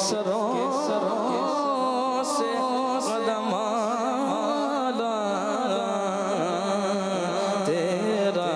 سروں سے قدم آلا تیرا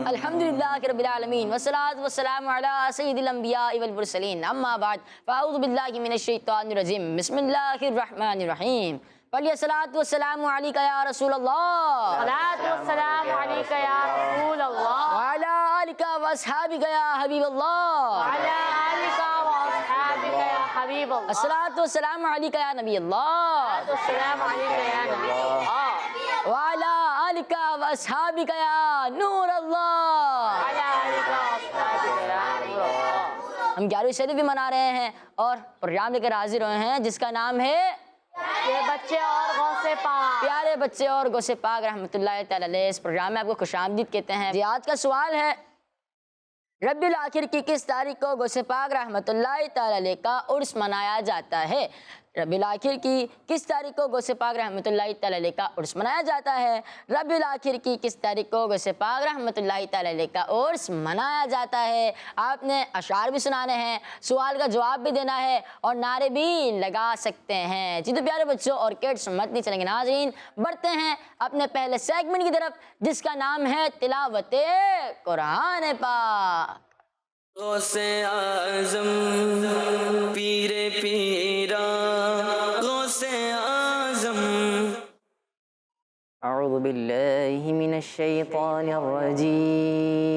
الحمدللہ رب العالمین والصلاة والسلام علی سید الانبیاء والمرسلین اما بعد فاعوذ باللہ من الشیطان الرجیم بسم اللہ الرحمن الرحیم پڑھیے الصلاۃ والسلام علیکہ یا رسول اللہ الصلاۃ والسلام علیکہ یا رسول اللہ وعلی آلکہ واصحابکہ یا حبیب اللہ وعلی آلکہ واصحابکہ یا حبیب اللہ الصلاۃ والسلام علیکہ یا نبی اللہ السلام علیکہ یا نبی اللہ وعلی آلکہ واصحابکہ یا نور اللہ وعلی آلکہ واصحابکہ یا نور اللہ۔ ہم 11ویں شریف بھی منا رہے ہیں اور پروگرام لے کر حاضر ہوئے ہیں جس کا نام ہے یہ بچے اور غوث پاک، پیارے بچے اور غوث پاک رحمۃ اللہ تعالی علیہ۔ اس پروگرام میں آپ کو خوش آمدید کہتے ہیں جی۔ آج کا سوال ہے ربیع الاخر کی کس تاریخ کو غوث پاک رحمۃ اللہ تعالی علیہ کا عرس منایا جاتا ہے؟ ربیع الاخر کی کس تاریخ کو غوث پاک رحمۃ اللہ تعالی علیہ کا عرس منایا جاتا ہے؟ ربیع الاخر کی کس تاریخ کو غوث پاک رحمۃ اللہ تعالی علیہ کا عرس منایا جاتا ہے؟ آپ نے اشعار بھی سنانے ہیں، سوال کا جواب بھی دینا ہے اور نعرے بھی لگا سکتے ہیں جی۔ تو پیارے بچوں اور کڈس مت نہیں چلیں گے ناظرین، بڑھتے ہیں اپنے پہلے سیگمنٹ کی طرف جس کا نام ہے تلاوت قرآن پاک۔ غوث اعظم پیر پیرا غوث اعظم اعوذ باللہ من الشیطان الرجیم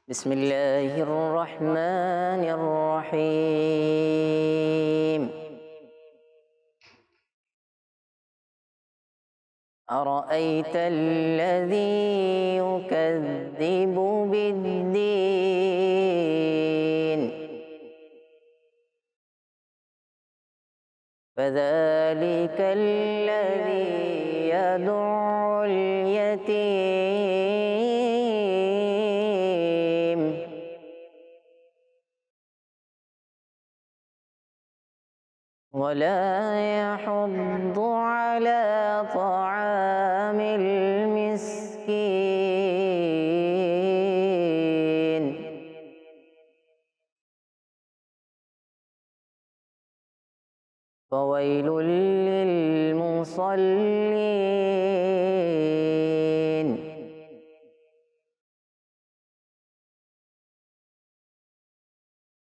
بسم اللہ الرحمن الرحیم أرأيت الذي يكذب بالدين فذلك الذي يدع اليتيم ولا يحض على طعام المسكين فويل للمصلين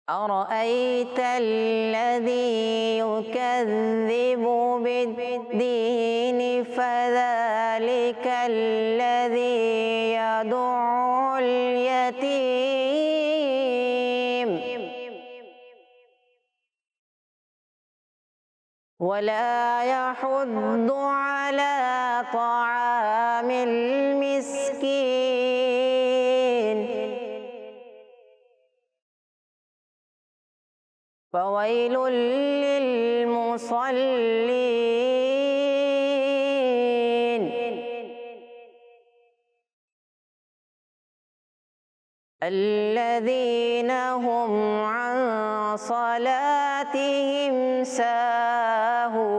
أرأيت الذي يكذب بالدين فذلك الذي يدع اليتيم ولا يحض على طعام المسكين فويل للمصلين الذين هم عن صلاتهم ساهون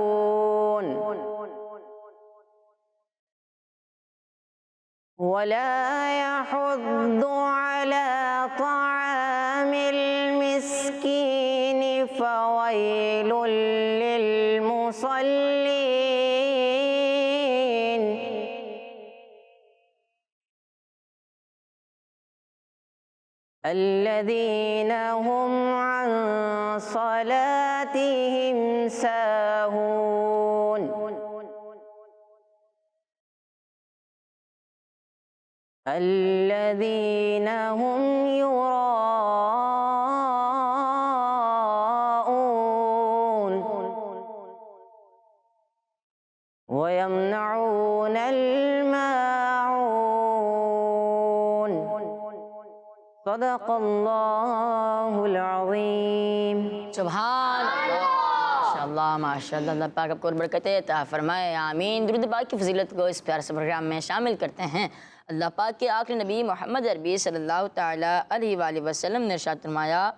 ولا يحض على طعام المسكين فويل للمصلين الذين هم عن صلاتهم ساهون الذين هم يراءون ويمنعون الماعون صدق اللہ العظیم۔ سبحان اللہ، ماشاءاللہ ماشاءاللہ، اللہ پاک آپ کو برکت عطا فرمائے، آمین۔ درود پاک کی فضیلت کو اس پیارے سے پروگرام میں شامل کرتے ہیں۔ اللہ پاک کے آخری نبی محمد عربی صلی اللہ تعالیٰ علیہ وآلہ وسلم نے ارشاد فرمایا،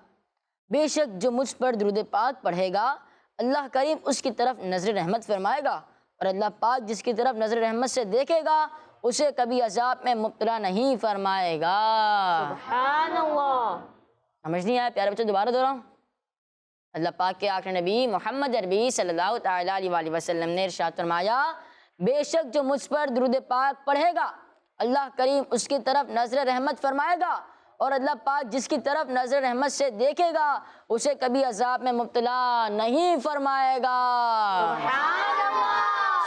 بے شک جو مجھ پر درود پاک پڑھے گا اللہ کریم اس کی طرف نظر رحمت فرمائے گا، اور اللہ پاک جس کی طرف نظر رحمت سے دیکھے گا اسے کبھی عذاب میں مبتلا نہیں فرمائے گا۔ سبحان اللہ۔ سمجھ نہیں آیا پیارے بچوں؟ دوبارہ دہراؤں۔ اللہ پاک کے آخری نبی محمد عربی صلی اللہ تعالیٰ علیہ وسلم نے ارشاد فرمایا، بے شک جو مجھ پر درود پاک پڑھے گا اللہ کریم اس کی طرف نظر رحمت فرمائے گا، اور اللہ پاک جس کی طرف نظر رحمت سے دیکھے گا اسے کبھی عذاب میں مبتلا نہیں فرمائے گا۔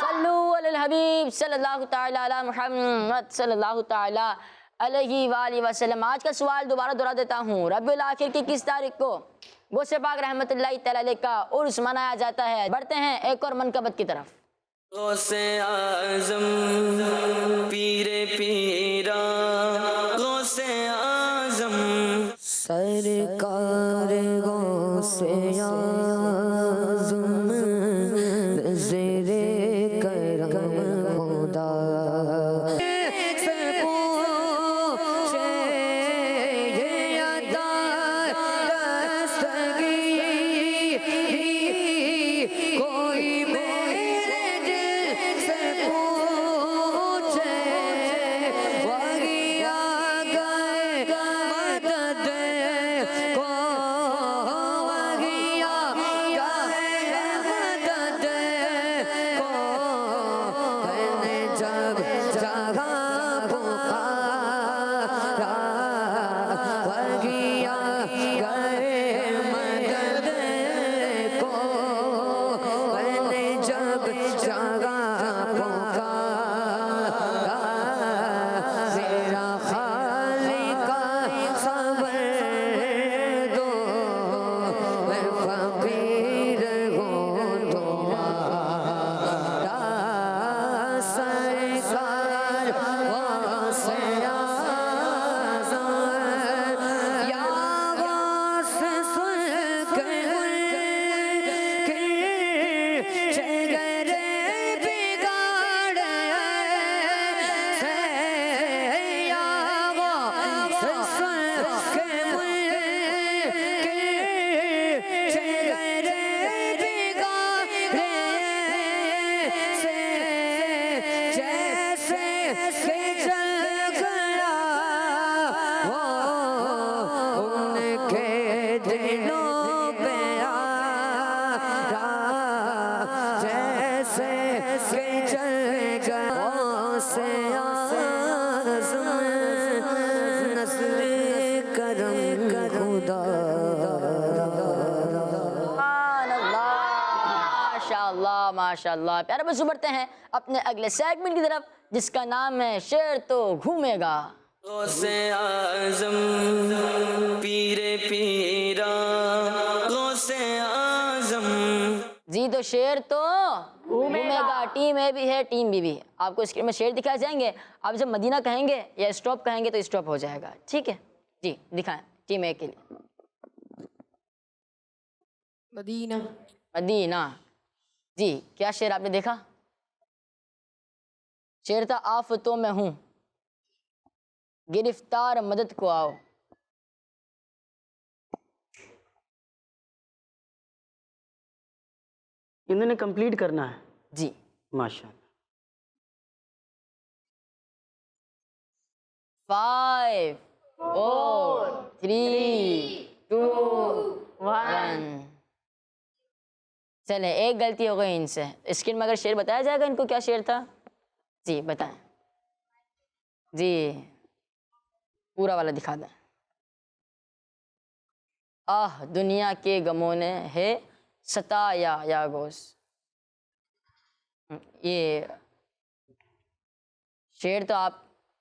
صلو علی الحبیب صلی اللہ تعالیٰ علی محمد صلی اللہ تعالیٰ علیہ وآلہ وسلم۔ آج کا سوال دوبارہ دہرا دیتا ہوں، ربیع الاخر کی کس تاریخ کو غوث پاک رحمۃ اللہ تعالیٰ علیہ کا عرس منایا جاتا ہے؟ بڑھتے ہیں ایک اور منقبت کی طرف۔ غوث اعظم پیر پیرا غوث اعظم سرکار غوث اعظم نظر کرم خدا سے پوچھے یہ ادا دستگیری کوئی میرے دل سے پوچھے وہی آ گئے مدد کو، وہی آ گئے مدد کو، میں نے جب جگہ پکارا وہی آ گئے مدد کو، میں نے جب جگہ پکارا میرا خالق خبر دو میں فقیر ہوں تمہارا سرکار غوث اعظم یا غوث سن کے چہرے بگاڑے سے، یا غوث سن کے چہرے بگاڑے سے، جیسے کہ جل گیا وہ ان کے دلوں پہ آرا، جیسے کہ جل گیا غوث اعظم نصر کرم خدا۔ سبحان اللہ، ماشاء اللہ ماشاء اللہ۔ پیارے بچوں بڑھتے ہیں اپنے اگلے سیگمنٹ کی طرف جس کا نام ہے شعر تو گھومے گا۔ غوث اعظم پیر پیرا غوث اعظم۔ جی تو شعر تو گھومے گا۔ ٹیم اے بھی ہے ٹیم بی بھی ہے۔ آپ کو اسکرین میں شعر دکھائے جائیں گے، آپ جب مدینہ کہیں گے یا اسٹاپ کہیں گے تو اسٹاپ ہو جائے گا، ٹھیک ہے جی؟ دکھائیں ٹیم اے کے لیے۔ مدینہ مدینہ، جی کیا شعر آپ نے دیکھا؟ شعر تھا آفتوں میں ہوں گرفتار مدد کو آؤ۔ انہوں نے کمپلیٹ کرنا ہے، جی ماشاء اللہ۔ 5 4 3 2 1۔ چلیں ایک غلطی ہو گئی ان سے۔ اسکرین میں اگر شعر بتایا جائے گا ان کو کیا شعر تھا؟ جی بتائیں، جی پورا والا دکھا دیں۔ آہ دنیا کے غموں نے ہے ستایا یا غوث۔ یہ شعر تو آپ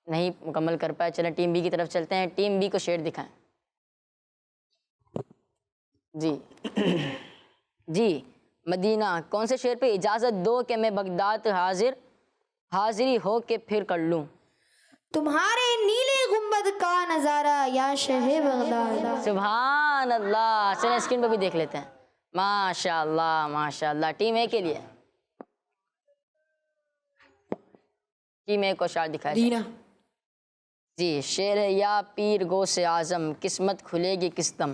نہیں مکمل کر پائے، چلیں ٹیم بی کی طرف چلتے ہیں۔ ٹیم بی کو شعر دکھائیں۔ جی جی مدینہ کون سے شعر پہ؟ اجازت دو کہ میں بغداد حاضری ہو کے پھر کر لوں تمہارے نیلے گنبد کا نظارہ یا شہ بغداد۔ سبحان اللہ۔ چلیں اسکرین پہ بھی دیکھ لیتے ہیں۔ ماشاء اللہ ماشاء اللہ۔ ٹیم اے کے لیے، ٹیم اے کو شعر دکھائے جائے۔ جی شعر ہے یا پیر غوث اعظم قسمت کھلے گی کس دم۔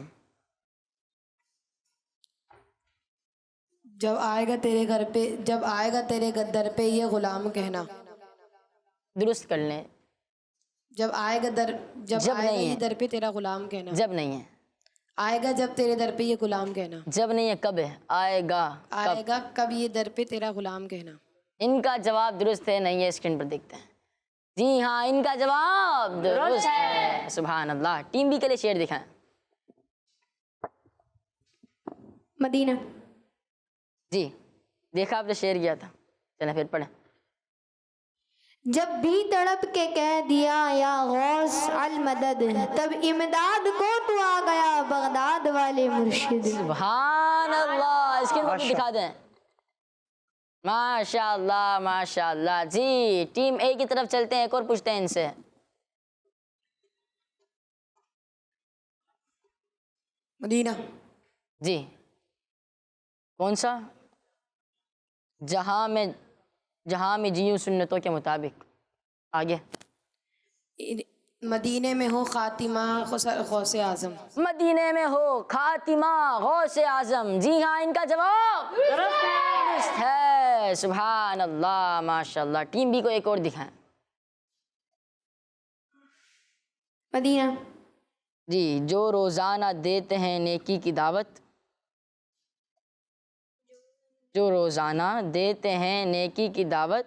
جب آئے گا تیرے گھر پہ، جب آئے گا تیرے در پہ یہ غلام کہنا، درست کر لیں. جب آئے گا جب آئے گا نہیں یہ ہے. در پہ تیرا غلام کہنا. جب نہیں ہے. آئے گا جب تیرے در پہ یہ غلام کہنا. جب نہیں ہے کب ہے؟ آئے گا. آئے گا کب یہ در پہ تیرا غلام کہنا. ان کا جواب درست ہے نہیں ہے؟ اسکرین پر دیکھتے ہیں. جی ہاں ان کا جواب درست ہے. سبحان اللہ. ٹیم بی کے لیے شعر دکھائیں. مدینہ. جی دیکھا آپ نے شعر کیا تھا. چلیں پھر پڑھیں. جب بھی تڑپ کے کہہ دیا یا غوث المدد، تب امداد کو تو آ گیا بغداد والے مرشد. سبحان اللہ. اسکرین پر بھی دکھا دیں. ماشاء اللہ ماشاء اللہ. جی ٹیم اے کی طرف چلتے ہیں. ایک اور پوچھتے ہیں ان سے. مدینہ. جی کون سا؟ جہاں میں جیوں سنتوں کے مطابق. آگے. مدینے میں ہو خاتمہ غوث اعظم. مدینے میں ہو خاتمہ غوث اعظم. جی ہاں ان کا جواب درست ہے. سبحان اللہ ماشاء اللہ. ٹیم بی کو ایک اور دکھائیں. مدینہ. جی جو روزانہ دیتے ہیں نیکی کی دعوت. جو روزانہ دیتے ہیں نیکی کی دعوت.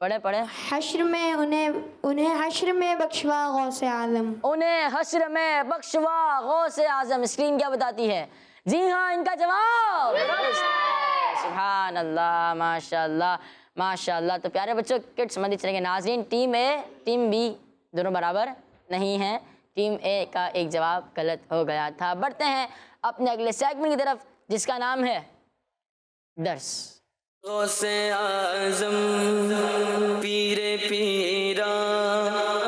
پڑھے. حشر میں انہیں حشر میں بخشوا غوث اعظم. انہیں حشر میں بخشوا غوث اعظم. اسکرین کیا بتاتی ہے؟ جی ہاں ان کا جواب درست ہے. سبحان اللہ ماشاء اللہ ماشاء اللہ. تو پیارے بچوں کٹس مندی چلیں گے. ناظرین ٹیم اے ٹیم بی دونوں برابر نہیں ہیں. ٹیم اے کا ایک جواب غلط ہو گیا تھا. بڑھتے ہیں اپنے اگلے سیگمنٹ کی طرف جس کا نام ہے درس. غوث اعظم پیر پیرا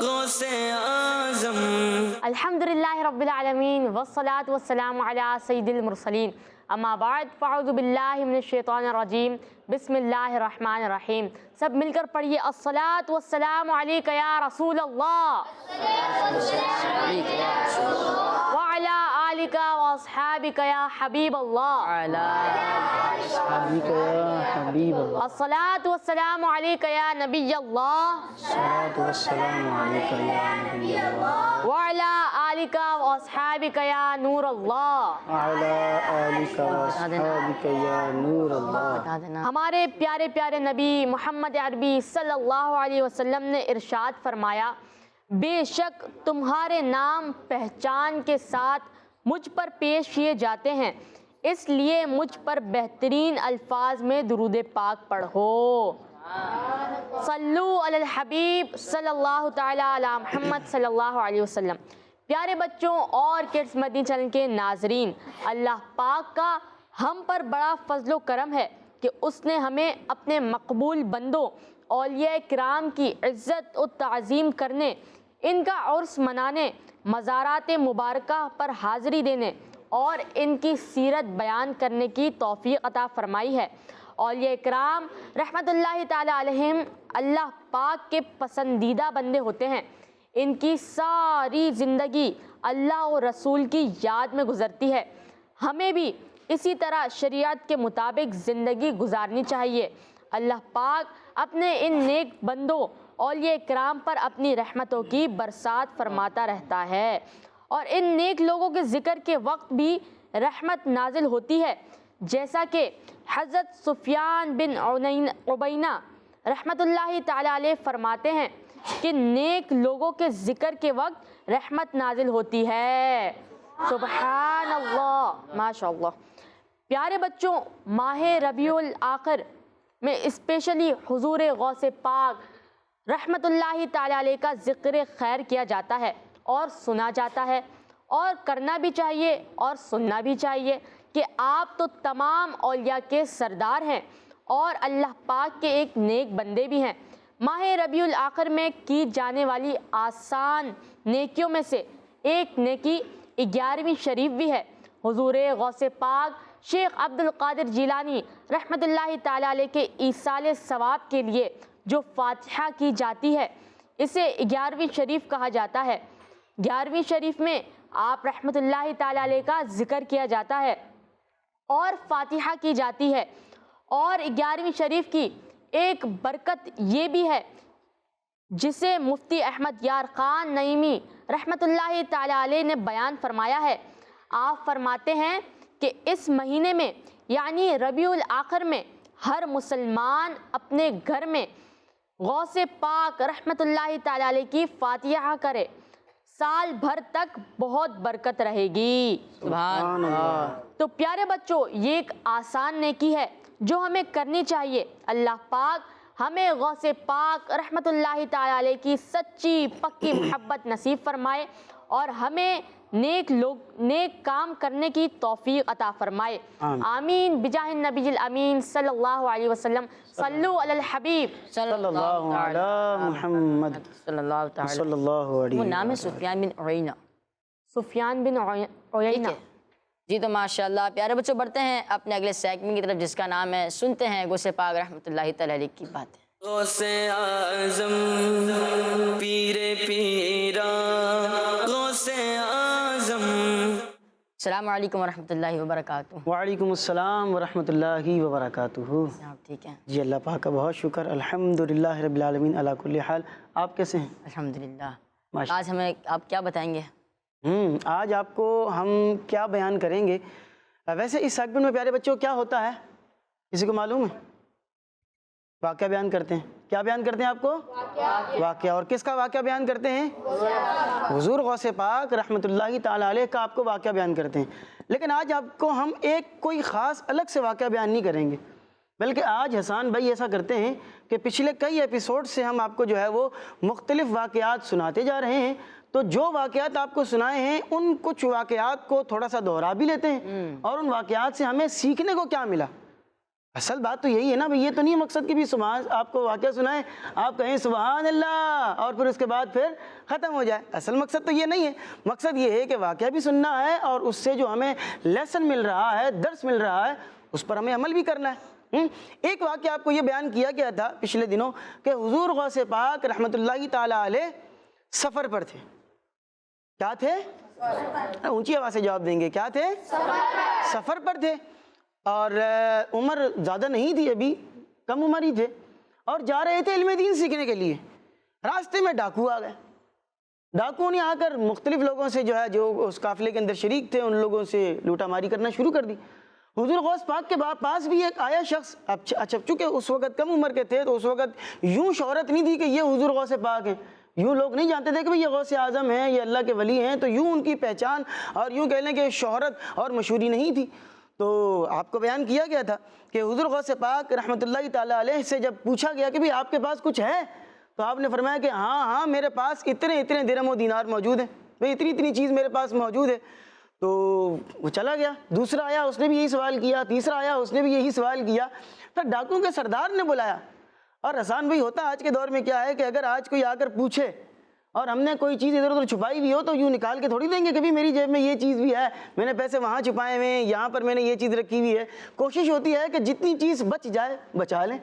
غوث اعظم. الحمدللہ رب العالمین والصلاة والسلام علی سید المرسلین. اما بعد فاعوذ باللہ من الشیطان الرجیم. بسم اللہ الرحمن الرحیم. سب مل کر پڑھیے الصلاة والسلام علیکہ یا رسول اللہ وعلی آلکہ واصحابکہ یا حبیب اللہ. الصلاة والسلام علیکہ یا نبی اللہ وعلی آلکہ واصحابکہ یا نور اللہ. ہمارے پیارے پیارے نبی محمد عربی صلی اللہ علیہ وسلم نے ارشاد فرمایا بے شک تمہارے نام پہچان کے ساتھ مجھ پر پیش کیے جاتے ہیں، اس لیے مجھ پر بہترین الفاظ میں درود پاک پڑھو. صلو علی الحبیب صلی اللہ تعالی علی محمد صلی اللہ علیہ وسلم. پیارے بچوں اور کڈس مدنی چینل کے ناظرین، اللہ پاک کا ہم پر بڑا فضل و کرم ہے کہ اس نے ہمیں اپنے مقبول بندوں اولیاء کرام کی عزت و تعظیم کرنے، ان کا عرس منانے، مزارات مبارکہ پر حاضری دینے اور ان کی سیرت بیان کرنے کی توفیق عطا فرمائی ہے. اولیاء کرام رحمت اللہ تعالی علیہم اللہ پاک کے پسندیدہ بندے ہوتے ہیں. ان کی ساری زندگی اللہ و رسول کی یاد میں گزرتی ہے. ہمیں بھی اسی طرح شریعت کے مطابق زندگی گزارنی چاہیے. اللہ پاک اپنے ان نیک بندوں اولیاء کرام پر اپنی رحمتوں کی برسات فرماتا رہتا ہے، اور ان نیک لوگوں کے ذکر کے وقت بھی رحمت نازل ہوتی ہے، جیسا کہ حضرت سفیان بن عبینہ رحمت اللہ تعالی علیہ فرماتے ہیں کہ نیک لوگوں کے ذکر کے وقت رحمت نازل ہوتی ہے. سبحان اللہ ماشاء اللہ. پیارے بچوں، ماہ ربیع الآخر میں اسپیشلی حضور غوث پاک رحمت اللہ تعالی علیہ کا ذکر خیر کیا جاتا ہے اور سنا جاتا ہے، اور کرنا بھی چاہیے اور سننا بھی چاہیے کہ آپ تو تمام اولیاء کے سردار ہیں اور اللہ پاک کے ایک نیک بندے بھی ہیں. ماہ ربیع الآخر میں کی جانے والی آسان نیکیوں میں سے ایک نیکی 11ویں شریف بھی ہے. حضور غوث پاک شیخ عبد القادر جیلانی رحمت اللہ تعالی علیہ کے ایصال ثواب کے لیے جو فاتحہ کی جاتی ہے اسے 11ویں شریف کہا جاتا ہے. 11ویں شریف میں آپ رحمت اللہ تعالی علیہ کا ذکر کیا جاتا ہے اور فاتحہ کی جاتی ہے، اور 11ویں شریف کی ایک برکت یہ بھی ہے جسے مفتی احمد یار خان نعیمی رحمۃ اللہ تعالی علیہ نے بیان فرمایا ہے۔ آپ فرماتے ہیں کہ اس مہینے میں یعنی ربیع الاخر میں ہر مسلمان اپنے گھر میں غوث پاک رحمۃ اللہ تعالی علیہ کی فاتحہ کرے، سال بھر تک بہت برکت رہے گی۔ سبحان اللہ۔ تو پیارے بچوں، یہ ایک آسان نیکی ہے جو ہمیں کرنی چاہیے۔ اللہ پاک ہمیں غوث پاک رحمۃ اللہ تعالی علیہ کی سچی پکی محبت نصیب فرمائے اور ہمیں نیک کام کرنے کی توفیق عطا فرمائے۔ آمین بجاہ النبی الامین صلی اللہ علیہ وسلم۔ صلو علی الحبیب صلی اللہ علی محمد صلی اللہ تعالی۔ صلی اللہ وہ علیہ نام ہے سفیان بن عیینہ۔ سفیان بن عیینہ۔ جی تو ماشاءاللہ پیارے بچوں، بڑھتے ہیں اپنے اگلے سیگمنٹ کی طرف جس کا نام ہے سنتے ہیں غوث پاک رحمۃ اللہ تعالی علیہ کی باتیں۔ غوث اعظم پیر پیرا غوث اعظم۔ السلام علیکم ورحمۃ اللہ وبرکاتہ۔ وعلیکم السلام ورحمۃ اللہ وبرکاتہ۔ آپ ٹھیک ہیں؟ جی اللہ پاک کا بہت شکر، الحمدللہ رب العالمین علی کل حال۔ آپ کیسے ہیں؟ الحمدللہ۔ ماشاء آج ہمیں آپ کیا بتائیں گے؟ آج آپ کو ہم کیا بیان کریں گے؟ ویسے اس سیگمنٹ میں پیارے بچوں کیا ہوتا ہے کسی کو معلوم ہے؟ واقعہ بیان کرتے ہیں۔ کیا بیان کرتے ہیں آپ کو؟ واقعہ۔ اور کس کا واقعہ بیان کرتے ہیں؟ حضور غوث پاک رحمۃ اللہ تعالی علیہ کا آپ کو واقعہ بیان کرتے ہیں۔ لیکن آج آپ کو ہم کوئی خاص الگ سے واقعہ بیان نہیں کریں گے، بلکہ آج حسان بھائی ایسا کرتے ہیں کہ پچھلے کئی ایپیسوڈ سے ہم آپ کو جو ہے وہ مختلف واقعات سناتے جا رہے ہیں، تو جو واقعات آپ کو سنائے ہیں ان کچھ واقعات کو تھوڑا سا دوہرا بھی لیتے ہیں اور ان واقعات سے ہمیں سیکھنے کو کیا ملا۔ اصل بات تو یہی ہے نا بھئی، یہ تو نہیں مقصد کہ بھی سبحان آپ کو واقعہ سنائیں، آپ کہیں سبحان اللہ اور پھر اس کے بعد پھر ختم ہو جائے۔ اصل مقصد تو یہ نہیں ہے، مقصد یہ ہے کہ واقعہ بھی سننا ہے اور اس سے جو ہمیں لیسن مل رہا ہے، درس مل رہا ہے، اس پر ہمیں عمل بھی کرنا ہے۔ ایک واقعہ آپ کو یہ بیان کیا گیا تھا پچھلے دنوں کہ حضور غوث پاک رحمۃ اللہ تعالی علیہ سفر پر تھے۔ کیا تھے؟ اونچی آواز سے جواب دیں گے، کیا تھے؟ سفر پر تھے، اور عمر زیادہ نہیں تھی، ابھی کم عمر ہی تھے، اور جا رہے تھے علم دین سیکھنے کے لیے۔ راستے میں ڈاکو آ گئے۔ ڈاکو نے آ کر مختلف لوگوں سے جو ہے جو اس قافلے کے اندر شریک تھے ان لوگوں سے لوٹا ماری کرنا شروع کر دی۔ حضور غوث پاک کے پاس بھی ایک آیا شخص، اچھا چونکہ اس وقت کم عمر کے تھے تو اس وقت یوں شہرت نہیں تھی کہ یہ حضور غوث پاک ہیں، یوں لوگ نہیں جانتے تھے کہ یہ غوث اعظم ہیں، یہ اللہ کے ولی ہیں، تو یوں ان کی پہچان اور یوں کہہ لیں کہ شہرت اور مشہوری نہیں تھی۔ تو آپ کو بیان کیا گیا تھا کہ حضور غوث پاک رحمۃ اللہ تعالی علیہ سے جب پوچھا گیا کہ بھی آپ کے پاس کچھ ہے، تو آپ نے فرمایا کہ ہاں میرے پاس اتنے درہم و دینار موجود ہیں، بھئی اتنی چیز میرے پاس موجود ہے۔ تو وہ چلا گیا۔ دوسرا آیا، اس نے بھی یہی سوال کیا، تیسرا آیا، اس نے بھی یہی سوال کیا۔ پھر ڈاکو کے سردار نے بلایا، اور حسان بھائی ہوتا آج کے دور میں کیا ہے کہ اگر آج کوئی آ کر پوچھے اور ہم نے کوئی چیز ادھر ادھر چھپائی ہوئی ہو تو یوں نکال کے تھوڑی دیں گے کہ بھی میری جیب میں یہ چیز بھی ہے، میں نے پیسے وہاں چھپائے ہوئے ہیں، یہاں پر میں نے یہ چیز رکھی ہوئی ہے۔ کوشش ہوتی ہے کہ جتنی چیز بچ جائے بچا لیں۔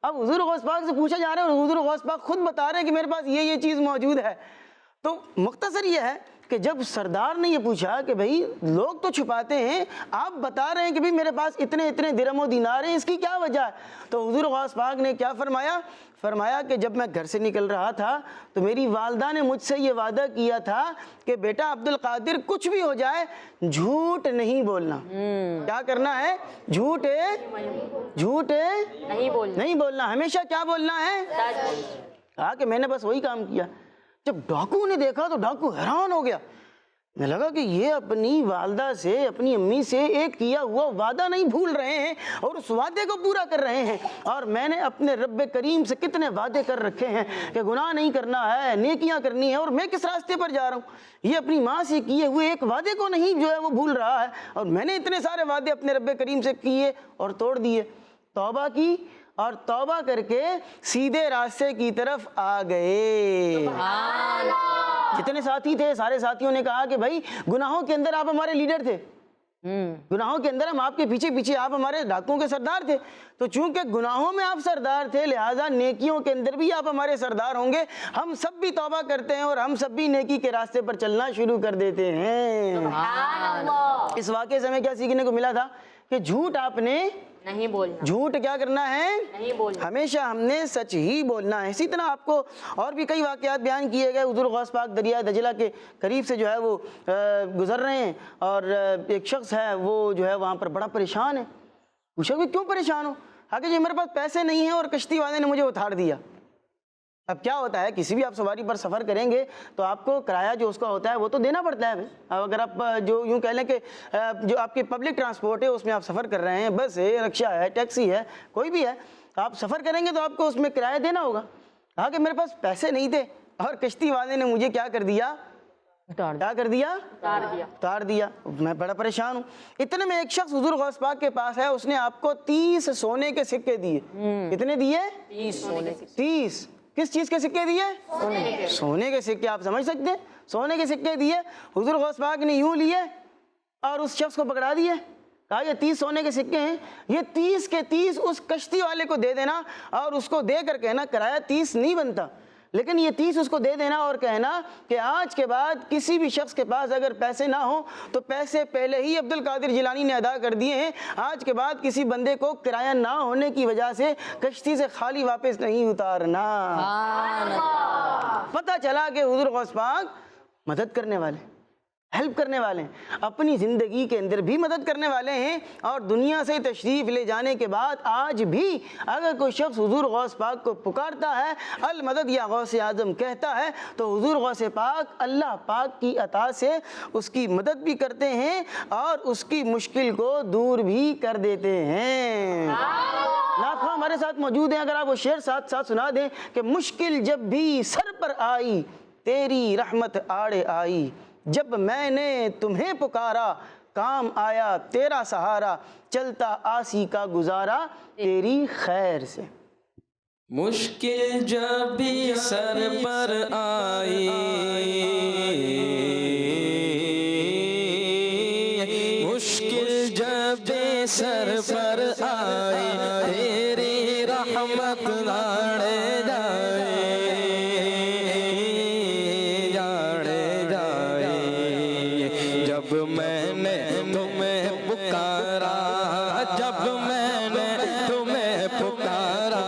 اب حضور غوث پاک سے پوچھا جا رہا ہے اور حضور غوث پاک خود بتا رہے ہیں کہ میرے پاس یہ چیز موجود ہے۔ تو مختصر یہ ہے کہ جب سردار نے یہ پوچھا کہ بھئی لوگ تو چھپاتے ہیں، آپ بتا رہے ہیں کہ بھئی میرے پاس اتنے درہم و دینار ہیں، اس کی کیا وجہ ہے؟ تو حضور غوث پاک نے کیا فرمایا کہ جب میں گھر سے نکل رہا تھا تو میری والدہ نے مجھ سے یہ وعدہ کیا تھا کہ بیٹا عبد القادر کچھ بھی ہو جائے جھوٹ نہیں بولنا۔ کیا کرنا ہے؟ جھوٹ نہیں بولنا، ہمیشہ کیا بولنا ہے؟ کہا کہ میں نے بس وہی کام کیا۔ جب ڈاکو نے دیکھا تو ڈاکو حیران ہو گیا، میں لگا کہ یہ اپنی والدہ سے، اپنی امی سے ایک کیا ہوا وعدہ نہیں بھول رہے ہیں اور اس وعدے کو پورا کر رہے ہیں، اور میں نے اپنے رب کریم سے کتنے وعدے کر رکھے ہیں کہ گناہ نہیں کرنا ہے، نیکیاں کرنی ہے، اور میں کس راستے پر جا رہا ہوں؟ یہ اپنی ماں سے کیے ہوئے ایک وعدے کو نہیں جو ہے وہ بھول رہا ہے، اور میں نے اتنے سارے وعدے اپنے رب کریم سے کیے اور توڑ دیے۔ توبہ کی اور توبہ کر کے سیدھے راستے کی طرف آ گئے۔ جتنے ساتھی تھے سارے ساتھیوں نے کہا کہ بھائی گناہوں کے اندر آپ ہمارے لیڈر تھے، گناہوں کے اندر ہم آپ کے پیچھے آپ ہمارے ڈاکوؤں کے سردار تھے، تو چونکہ گناہوں میں آپ سردار تھے لہٰذا نیکیوں کے اندر بھی آپ ہمارے سردار ہوں گے۔ ہم سب بھی توبہ کرتے ہیں اور ہم سب بھی نیکی کے راستے پر چلنا شروع کر دیتے ہیں۔ اس واقعے سے ہمیں کیا سیکھنے کو ملا تھا کہ جھوٹ آپ نے نہیں بولنا، جھوٹ کیا کرنا ہے؟ نہیں بولنا، ہمیشہ ہم نے سچ ہی بولنا ہے۔ اسی طرح آپ کو اور بھی کئی واقعات بیان کیے گئے۔ حضور غوث پاک دریائے دجلہ کے قریب سے جو ہے وہ گزر رہے ہیں، اور ایک شخص ہے وہ جو ہے وہاں پر بڑا پریشان ہے۔ پوچھا کہ کیوں پریشان ہو؟ کہا کہ جی میرے پاس پیسے نہیں ہیں اور کشتی والے نے مجھے اتار دیا۔ اب کیا ہوتا ہے، کسی بھی آپ سواری پر سفر کریں گے تو آپ کو کرایہ جو اس کا ہوتا ہے وہ تو دینا پڑتا ہے بھائی۔ اب اگر آپ جو یوں کہہ لیں کہ جو آپ کی پبلک ٹرانسپورٹ ہے اس میں آپ سفر کر رہے ہیں، بس ہے، رکشہ ہے، ٹیکسی ہے، کوئی بھی ہے، آپ سفر کریں گے تو آپ کو اس میں کرایہ دینا ہوگا۔ کہا کہ میرے پاس پیسے نہیں تھے اور کشتی والے نے مجھے کیا کر دیا؟ کیا کر دیا؟ اتار دیا، میں بڑا پریشان ہوں۔ اتنے میں ایک شخص حضور غوث پاک کے پاس ہے، اس نے آپ کو 30 سونے کے سکے دیے۔ کتنے دیے؟ 30۔ کس چیز کے سکے دیے؟ سونے کے سکے۔ آپ سمجھ سکتے ہیں، سونے کے سکے دیے۔ حضور غوث پاک نے یوں لیے اور اس شخص کو پکڑا دیے، کہا یہ 30 سونے کے سکے ہیں، یہ 30 کے 30 اس کشتی والے کو دے دینا اور اس کو دے کر کہنا کرایہ 30 نہیں بنتا، لیکن یہ 30 اس کو دے دینا اور کہنا کہ آج کے بعد کسی بھی شخص کے پاس اگر پیسے نہ ہوں تو پیسے پہلے ہی عبد القادر جیلانی نے ادا کر دیے ہیں، آج کے بعد کسی بندے کو کرایہ نہ ہونے کی وجہ سے کشتی سے خالی واپس نہیں اتارنا۔ پتہ چلا کہ حضور غوث پاک مدد کرنے والے، ہیلپ کرنے والے ہیں، اپنی زندگی کے اندر بھی مدد کرنے والے ہیں، اور دنیا سے تشریف لے جانے کے بعد آج بھی اگر کوئی شخص حضور غوث پاک کو پکارتا ہے، المدد یا غوث اعظم کہتا ہے، تو حضور غوث پاک اللہ پاک کی عطا سے اس کی مدد بھی کرتے ہیں اور اس کی مشکل کو دور بھی کر دیتے ہیں۔ نعت خواہ ہمارے ساتھ موجود ہیں، اگر آپ وہ شعر ساتھ ساتھ سنا دیں کہ مشکل جب بھی سر پر آئی تیری رحمت آڑے آئی، جب میں نے تمہیں پکارا کام آیا تیرا سہارا، چلتا آسی کا گزارا تیری خیر سے۔ مشکل جب بھی سر پر آئی، مشکل جب بھی سر پر آئی تیری رحمت لاڑے جب میں نے تمہیں پکارا، جب میں نے تمہیں پکارا،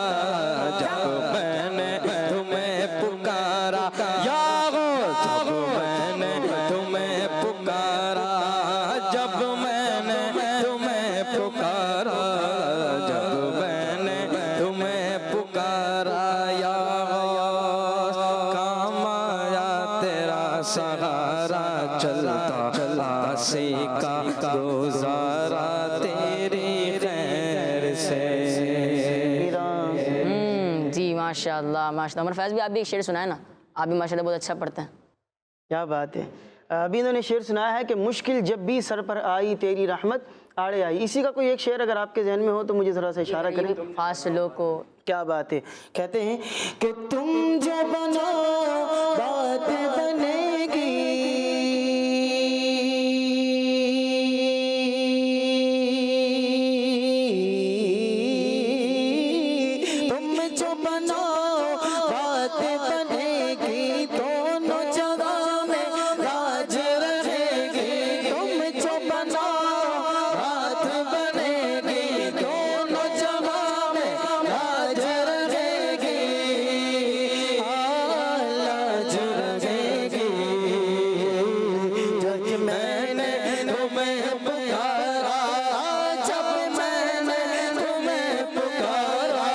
جب میں نے تمہیں پکارا یا غوث، جب میں نے تمہیں پکارا، جب میں نے تمہیں پکارا، جب میں نے تمہیں پکارا یا غوث، کام آیا تیرا سہارا، چلتا آسی کا گزارا تیری خیر سے۔ جی ماشاءاللہ ماشاءاللہ۔ عمر فیض بھی آپ بھی ایک شعر سنائیں نا، آپ بھی ماشاءاللہ بہت اچھا پڑھتے ہیں۔ کیا بات ہے۔ ابھی انہوں نے شعر سنایا ہے کہ مشکل جب بھی سر پر آئی تیری رحمت آڑے آئی۔ اسی کا کوئی ایک شعر اگر آپ کے ذہن میں ہو تو مجھے ذرا سا اشارہ کریں۔ فاصلوں کو۔ کیا بات ہے۔ کہتے ہیں کہ تم جو بنو بات بنے گی، تم جو بنو بات بنے گی، دونوں جگہ میں راج رہے گی، تم جو بنو بات بنے گی، دونوں جگہ میں راج رہے گی، لاج رہے گی، جب میں نے تمہیں پکارا، جب میں نے تمہیں پکارا،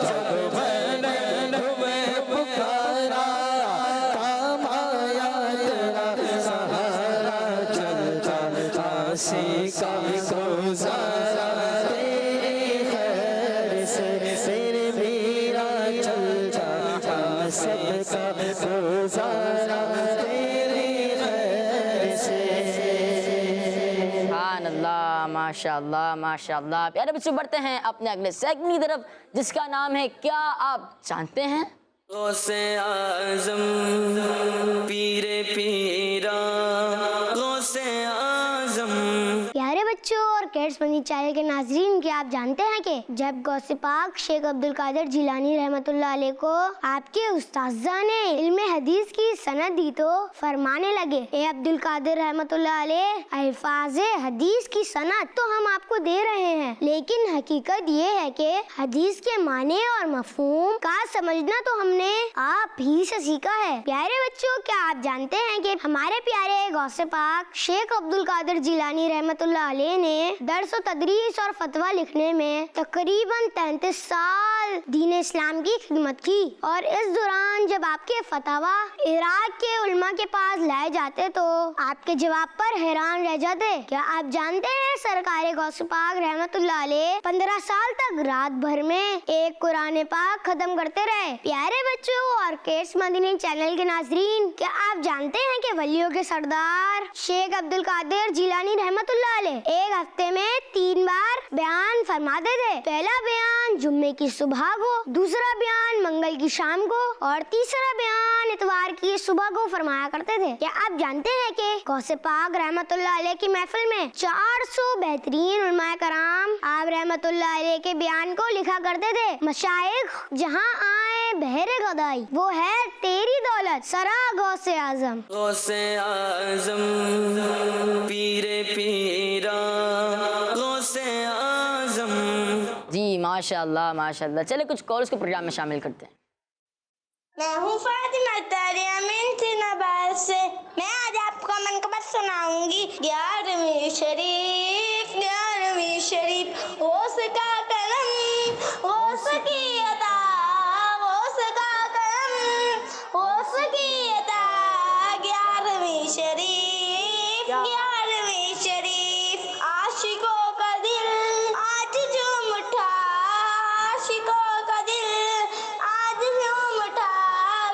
جب میں نے تمہیں پکارا، کام آیا تیرا سہارا، چلتا آسی کا گزارا تیری خیر سے، تیرے میرا چلتا آسی کا گزارا تیری خیر سے۔ سبحان اللہ، ماشاءاللہ ماشاءاللہ۔ پیارے بچوں بڑھتے ہیں اپنے اگلے سیگمنٹ کی طرف جس کا نام ہے کیا آپ جانتے ہیں؟ غوث اعظم پیر پیرا، غوث اعظم۔ پیارے بچوں اور پیرس مدنی چینل کے ناظرین، کیا آپ جانتے ہیں کہ جب غوث پاک شیخ عبد القادر جیلانی رحمۃ اللہ علیہ کو آپ کے استاذہ نے علم حدیث کی سند دی تو فرمانے لگے، اے عبد القادر رحمۃ اللہ علیہ، الفاظ حدیث کی سند تو ہم آپ کو دے رہے ہیں، لیکن حقیقت یہ ہے کہ حدیث کے معنی اور مفہوم کا سمجھنا تو ہم نے آپ ہی سے سیکھا ہے۔ پیارے بچوں، کیا آپ جانتے ہیں کہ ہمارے پیارے غوث پاک شیخ عبد القادر جیلانی رحمۃ اللہ علیہ نے درس و تدریس اور فتویٰ لکھنے میں تقریباً 33 سال دین اسلام کی خدمت کی، اور اس دوران جب آپ کے فتاویٰ عراق کے علماء کے پاس لائے جاتے تو آپ کے جواب پر حیران رہ جاتے۔ کیا آپ جانتے ہیں سرکار غوث پاک رحمۃ اللہ علیہ 15 سال تک رات بھر میں ایک قرآن پاک ختم کرتے رہے۔ پیارے بچوں اور کیس مدنی چینل کے ناظرین، کیا آپ جانتے ہیں کہ ولیوں کے سردار شیخ عبد القادر جیلانی رحمۃ اللہ علیہ ایک ہفتے میں 3 بار بیان فرماتے تھے۔ پہلا بیان جمعے کی صبح کو، دوسرا بیان منگل کی شام کو، اور تیسرا بیان اتوار کی صبح کو فرمایا کرتے تھے۔ کیا آپ جانتے ہیں کہ غوث پاک رحمۃ اللہ علیہ کی محفل میں 400 بہترین علماء کرام آپ رحمۃ اللہ علیہ کے بیان کو لکھا کرتے تھے؟ مشائخ جہاں آئے بہر گدائی، وہ ہے تیری دولت سرا غوث اعظم۔ غوث اعظم پیر پیرا غوث اعظم۔ جی ماشاءاللہ ماشاءاللہ، چلے کچھ کالز کو پروگرام میں شامل کرتے ہیں۔ میں ہوں فاطمہ تاریہ منت نبات سے، میں آج آپ کو منقبت سناؤں گی۔ 11ویں شریف 11ویں شریف، غوث کا قلم غوث کی عطا، غوث کا قلم غوث کی عطا، 11ویں شریف 11ویں شریف، عاشقوں کا دل آج جھوم اٹھا، عاشقوں کا دل آج جھوم اٹھا،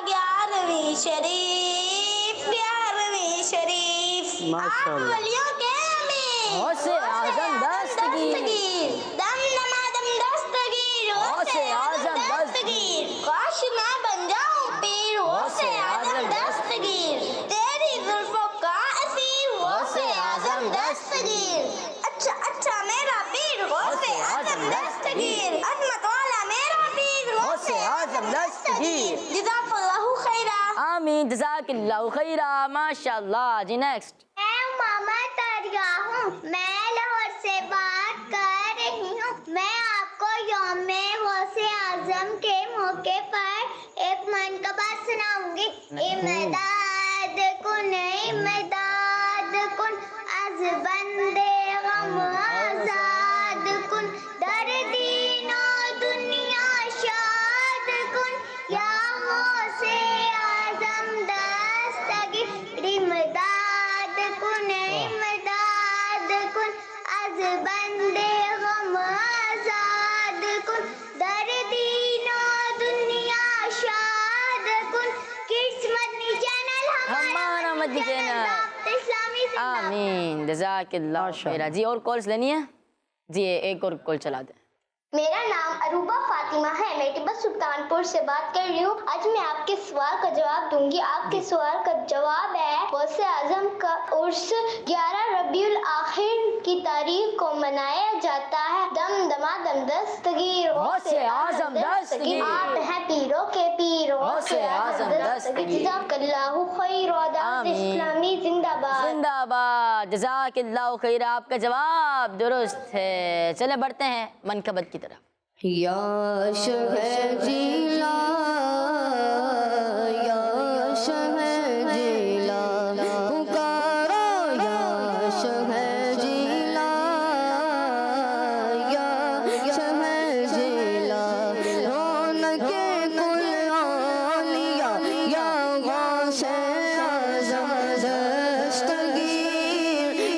11ویں شریف 11ویں شریف، آپ ولیوں کے امیر غوث اعظم دستگیر، دم نمادم دستگیر، غوث اعظم دستگیر، کاش میں بن جاؤں پیر، غوث اعظم دستگیر، تیری زلفوں کا اسیر، غوث اعظم دستگیر، اچھا اچھا میرا پیر، غوث اعظم دستگیر، عظمت والا میرا پیر، غوث اعظم دستگیر، جزاک اللہ خیرہ۔ آمین، جزاک اللہ خیرہ، ماشاءاللہ۔ جی نیکسٹ۔ میں ماما تاریہ ہوں، میں لاہور سے بات کر رہی ہوں۔ میں آپ کو یوم غوث اعظم کے موقع پر ایک منقبہ سناؤں گی۔ امداد کن امداد کن، از بندے غم آزاد کن، در دین و دنیا شاد کن، یا غوث اعظم دستگیر، امداد کن امداد کن، از بندے غم آزاد کن، در دین و دنیا شاد کن۔ قسمت نی چینل ہمارا مدنی چینل، اسلامی زندہ باد۔ آمین، جزاک اللہ خیرہ۔ جی اور کالز لینی ہے؟ جی ایک اور کال چلا دیں۔ میرا نام عروبہ فاطمہ ہے، میں ٹبت سلطانپور سے بات کر رہی ہوں۔ آج میں آپ کے سوال کا جواب دوں گی۔ آپ کے سوال کا جواب ہے، غوث اعظم کا عرس 11 ربیع الاخر کی تاریخ کو منایا جاتا ہے۔ دم دمادم دستگیر، غوث اعظم دستگیر، آپ ہیں پیروں کے پیر، غوث اعظم دستگیر، جزاک اللہ خیر، دعوت اسلامی زندہ باد۔ زندہ باد، جزاک اللہ خیر، آپ کا جواب درست ہے۔ چلے بڑھتے ہیں منقبت کی طرف۔ یا شہ جیلا یا شہ جیلا پکارو، یا شہ جیلا یا شہ جیلا، رونق کل اولیاء یا غوث اعظم دستگیر،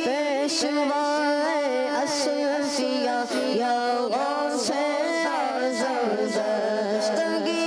پیشوائے اصفیاء یا غوث اعظم دستگیر،